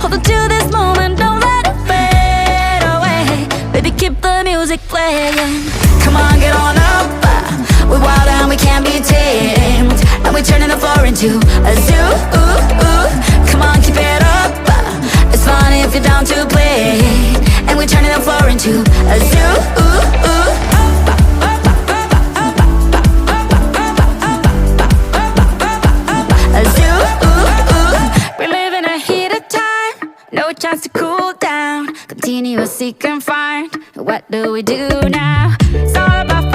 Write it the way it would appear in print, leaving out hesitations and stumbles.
Hold on to this moment, don't let it fade away. Baby, keep the music playing. Come on, get on up. We're wild and we can't be tamed, and we're turning the floor into a zoo. Come on, keep it up. It's fun if you're down to play, and we're turning the floor into a zoo. No chance to cool down, continuously confined. What do we do now? It's all about